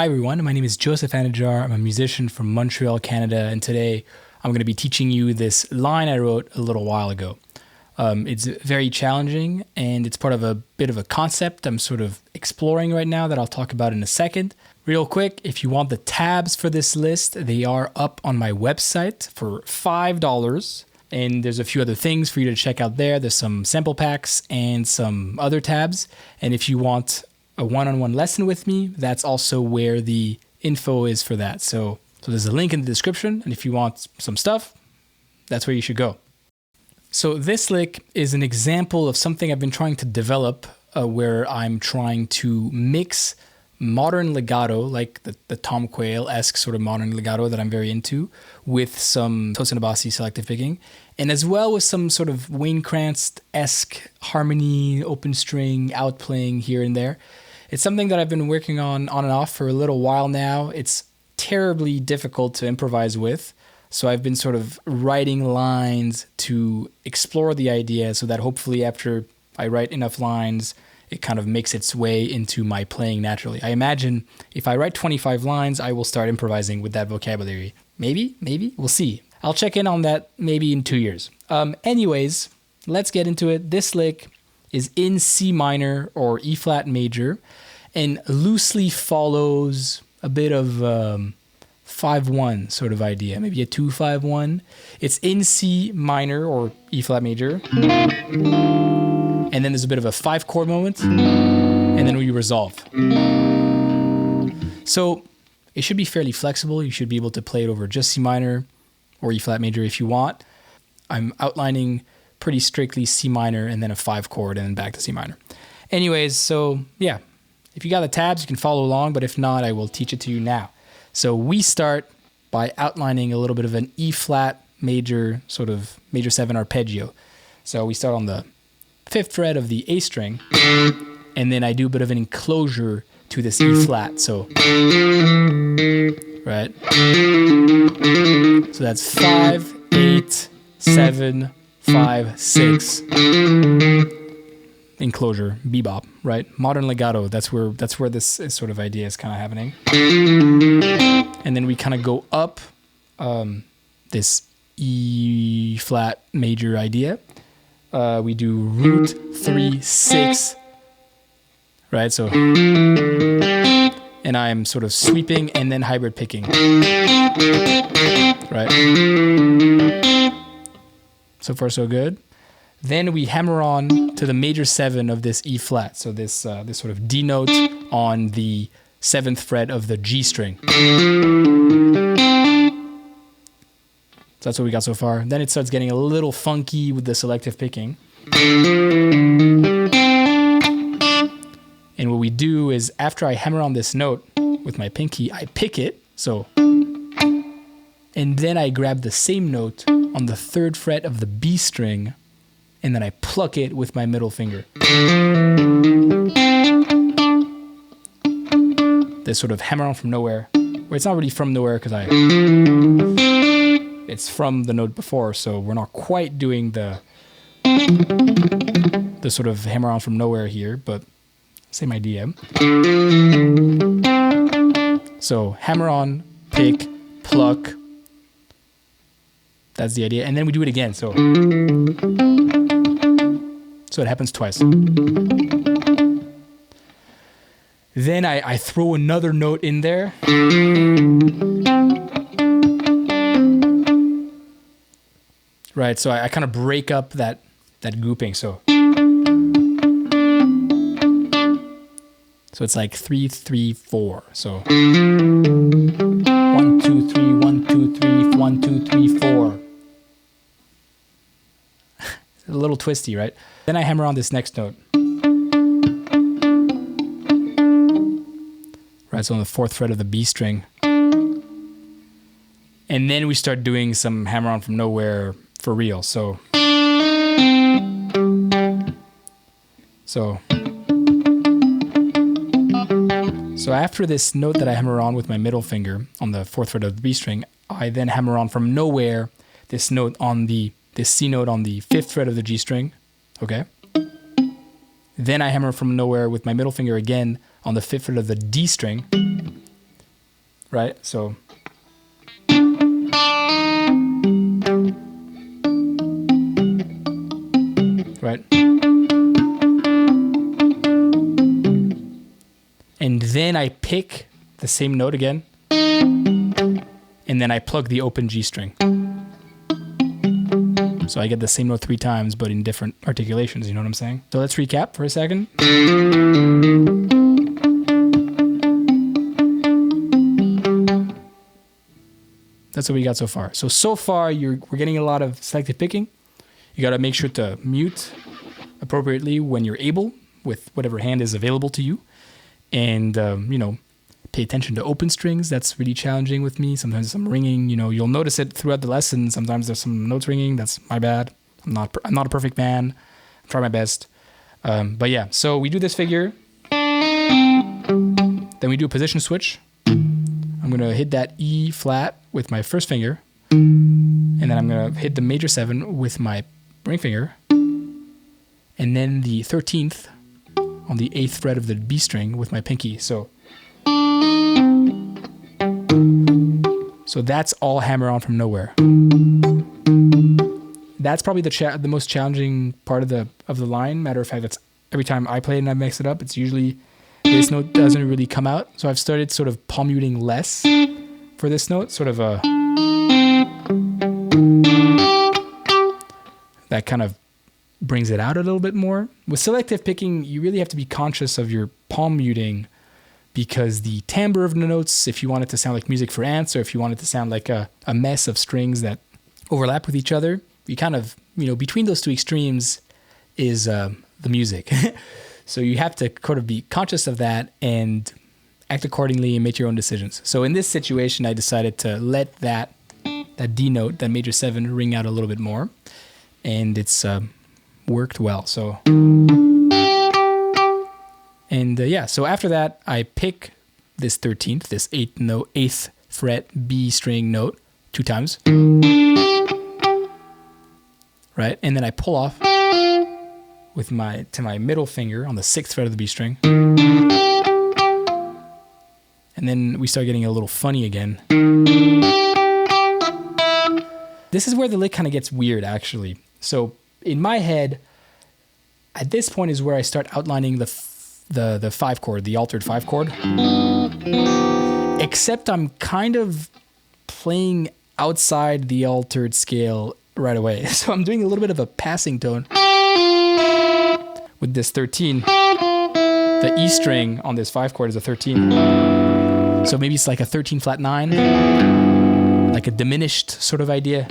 Hi everyone, my name is Joseph Anajar. I'm a musician from Montreal, Canada, and today I'm going to be teaching you this line I wrote a little while ago. It's very challenging and it's part of a bit of a concept I'm sort of exploring right now that I'll talk about in a second. Real quick, if you want the tabs for this list, they are up on my website for $5. And there's a few other things for you to check out there. There's some sample packs and some other tabs. And if you want a one-on-one lesson with me, that's also where the info is for that. So there's a link in the description. And if you want some stuff, that's where you should go. So this lick is an example of something I've been trying to develop where I'm trying to mix modern legato, like the Tom Quayle-esque sort of modern legato that I'm very into, with some Tosin Abasi selective picking, and as well with some sort of Wayne Krantz-esque harmony, open string, outplaying here and there. It's something that I've been working on and off for a little while now. It's terribly difficult to improvise with, so I've been sort of writing lines to explore the idea so that hopefully after I write enough lines, it kind of makes its way into my playing naturally. I imagine if I write 25 lines, I will start improvising with that vocabulary. Maybe, we'll see. I'll check in on that maybe in 2 years. Anyways, let's get into it. This lick is in C minor or E flat major and loosely follows a bit of 5-1 sort of idea, maybe a 2-5-1. It's in C minor or E flat major. And then there's a bit of a 5-chord moment, and then we resolve. So it should be fairly flexible. You should be able to play it over just C minor or E flat major if you want. I'm outlining pretty strictly C minor and then a 5-chord and then back to C minor. Anyways, so yeah, if you got the tabs, you can follow along, but if not, I will teach it to you now. So we start by outlining a little bit of an E flat major, sort of major 7 arpeggio. So we start on the 5th fret of the A string, and then I do a bit of an enclosure to this E flat. So, right? So that's 5, 8, 7, 5, 6. Enclosure, bebop, right? Modern legato, that's where this sort of idea is kind of happening. And then we kind of go up this E flat major idea. We do root 3, 6, right? So, and I'm sort of sweeping and then hybrid picking, right? So far, so good. Then we hammer on to the major 7 of this E flat. So this sort of D note on the 7th fret of the G string. So that's what we got so far. Then it starts getting a little funky with the selective picking. And what we do is after I hammer on this note with my pinky, I pick it. So, and then I grab the same note on the 3rd fret of the B string, and then I pluck it with my middle finger. This sort of hammer on from nowhere. Well, it's not really from nowhere because it's from the note before, so we're not quite doing the sort of hammer on from nowhere here, but same idea. So hammer on, pick, pluck. That's the idea. And then we do it again. So it happens twice. Then I throw another note in there. Right, so I kind of break up that grouping. So it's like 3, 3, 4. So 1, 2, 3, 1, 2, 3, 1, 2, 3, 4. It's a little twisty, right? Then I hammer on this next note. Right, so on the 4th fret of the B string. And then we start doing some hammer on from nowhere for real. So after this note that I hammer on with my middle finger on the 4th fret of the B string, I then hammer on from nowhere this note on this C note on the 5th fret of the G string. Okay. Then I hammer from nowhere with my middle finger again on the 5th fret of the D string. right? So right. And then I pick the same note again, and then I plug the open G string. So I get the same note 3 times, but in different articulations, you know what I'm saying? So let's recap for a second. That's what we got so far. So far, we're getting a lot of selective picking. You got to make sure to mute appropriately when you're able with whatever hand is available to you. And, pay attention to open strings. That's really challenging with me. Sometimes some ringing, you'll notice it throughout the lesson. Sometimes there's some notes ringing. That's my bad. I'm not a perfect man. I'm trying my best. But yeah, so we do this figure. Then we do a position switch. I'm going to hit that E flat with my first finger. And then I'm going to hit the major 7 with my ring finger. And then the 13th on the 8th fret of the B string with my pinky. So that's all hammer on from nowhere. That's probably the most challenging part of the line. Matter of fact, that's every time I play it and I mix it up, it's usually this note doesn't really come out. So I've started sort of palm muting less for this note, sort of that kind of brings it out a little bit more. With selective picking, you really have to be conscious of your palm muting, because the timbre of the notes, if you want it to sound like music for ants, or if you want it to sound like a mess of strings that overlap with each other, you kind of, between those two extremes is the music. So you have to kind of be conscious of that and act accordingly and make your own decisions. So in this situation, I decided to let that D note, that major 7, ring out a little bit more, and it's worked well. So, so after that, I pick this 13th, this 8th fret B string note 2 times, right? And then I pull off with my middle finger on the 6th fret of the B string. And then we start getting a little funny again. This is where the lick kind of gets weird, actually. So in my head, at this point is where I start outlining the 5 chord, the altered 5 chord. Except I'm kind of playing outside the altered scale right away. So I'm doing a little bit of a passing tone with this 13. The E string on this 5 chord is a 13. So maybe it's like a 13 flat 9, like a diminished sort of idea.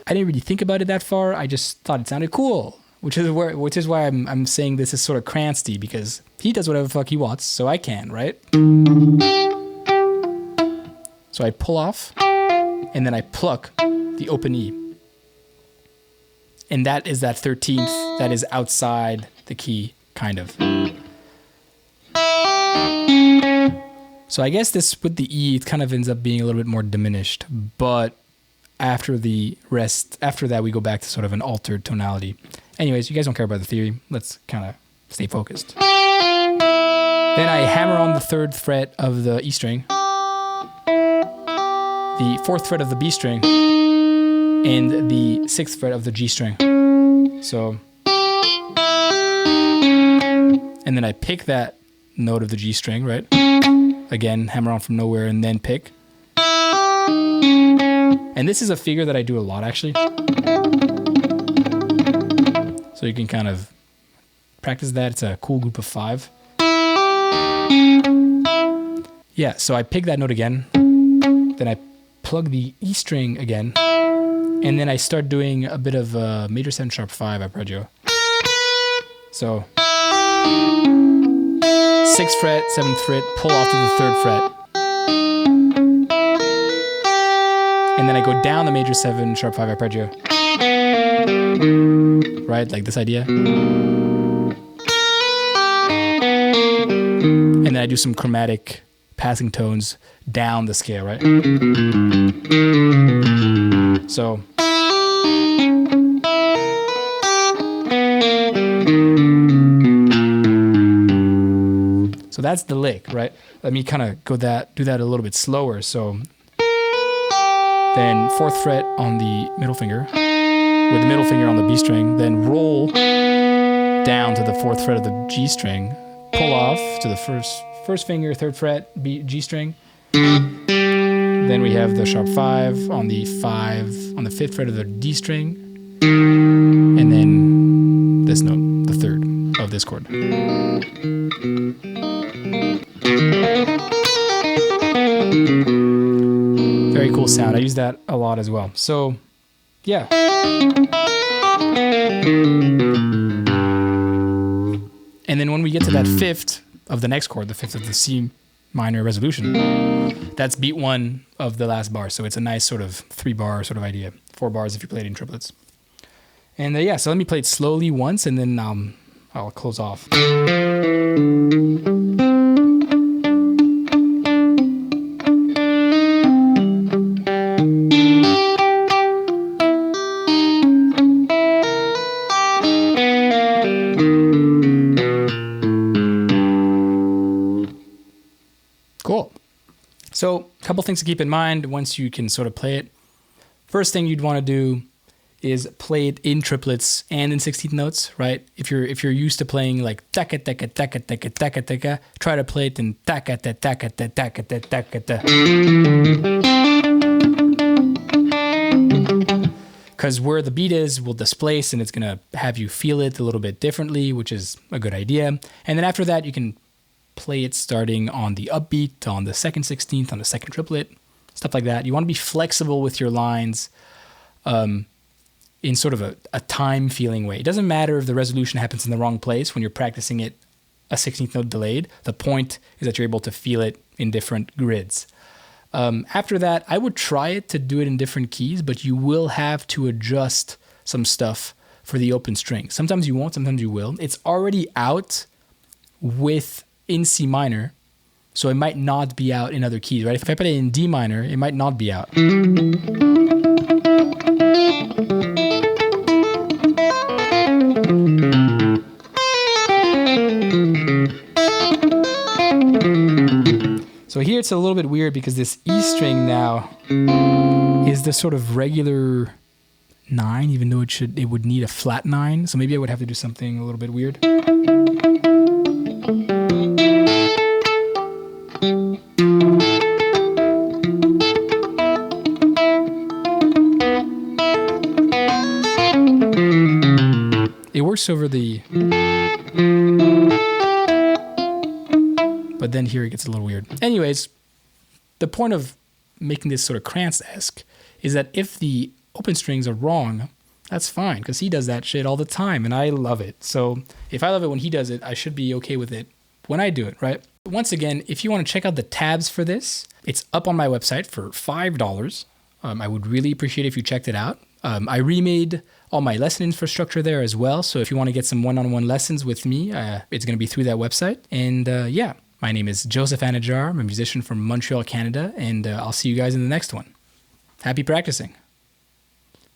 I didn't really think about it that far. I just thought it sounded cool, which is why I'm saying this is sort of Cransty, because he does whatever the fuck he wants, so I can, right? So I pull off, and then I pluck the open E. And that is that 13th that is outside the key, kind of. So I guess this, with the E, it kind of ends up being a little bit more diminished, but after that, we go back to sort of an altered tonality. Anyways, you guys don't care about the theory. Let's kind of stay focused. Then I hammer on the 3rd fret of the E string, the 4th fret of the B string, and the 6th fret of the G string. So, and then I pick that note of the G string, right? Again, hammer on from nowhere and then pick. And this is a figure that I do a lot, actually. So you can kind of practice that. It's a cool group of 5. Yeah, so I pick that note again. Then I plug the E string again. And then I start doing a bit of major 7 sharp 5 arpeggio. So 6th fret, 7th fret, pull off to the 3rd fret. And then I go down the major 7 sharp 5 arpeggio. Right, like this idea. And then I do some chromatic passing tones down the scale, right? So So that's the lick, right? Let me kind of do that a little bit slower. So then 4th fret on the middle finger, with the middle finger on the B string, then roll down to the 4th fret of the G string, pull off to the first finger, 3rd fret, G string. Then we have the sharp 5 on the 5th fret of the D string, and then this note, the 3rd of this chord. Very cool sound. I use that a lot as well. So, yeah. And then when we get to that 5th of the next chord, the 5th of the C minor resolution, that's beat 1 of the last bar. So it's a nice sort of 3-bar sort of idea. 4 bars if you play it in triplets. And yeah, so let me play it slowly once, and then I'll close off. Cool. So a couple things to keep in mind once you can sort of play it. First thing you'd want to do is play it in triplets and in 16th notes, right? If you're used to playing like taka taka taka taka taka taka, try to play it in taka ta taka ta taka ta taka ta. Because where the beat is will displace, and it's gonna have you feel it a little bit differently, which is a good idea. And then after that, you can play it starting on the upbeat, on the 2nd 16th, on the 2nd triplet, stuff like that. You want to be flexible with your lines in sort of a time-feeling way. It doesn't matter if the resolution happens in the wrong place when you're practicing it a 16th note delayed. The point is that you're able to feel it in different grids. After that, I would try it to do it in different keys, but you will have to adjust some stuff for the open string. Sometimes you won't, sometimes you will. It's already out in C minor, so it might not be out in other keys, right? If I put it in D minor, it might not be out. So here it's a little bit weird because this E string now is the sort of regular 9, even though it would need a flat 9. So maybe I would have to do something a little bit weird. It works over the... But then here it gets a little weird. Anyways, the point of making this sort of Krantz-esque is that if the open strings are wrong, that's fine, because he does that shit all the time, and I love it. So if I love it when he does it, I should be okay with it when I do it, right? Once again, if you want to check out the tabs for this, it's up on my website for $5. I would really appreciate it if you checked it out. I remade all my lesson infrastructure there as well. So if you want to get some one-on-one lessons with me, it's going to be through that website. And yeah, my name is Joseph Anajar. I'm a musician from Montreal, Canada, and I'll see you guys in the next one. Happy practicing.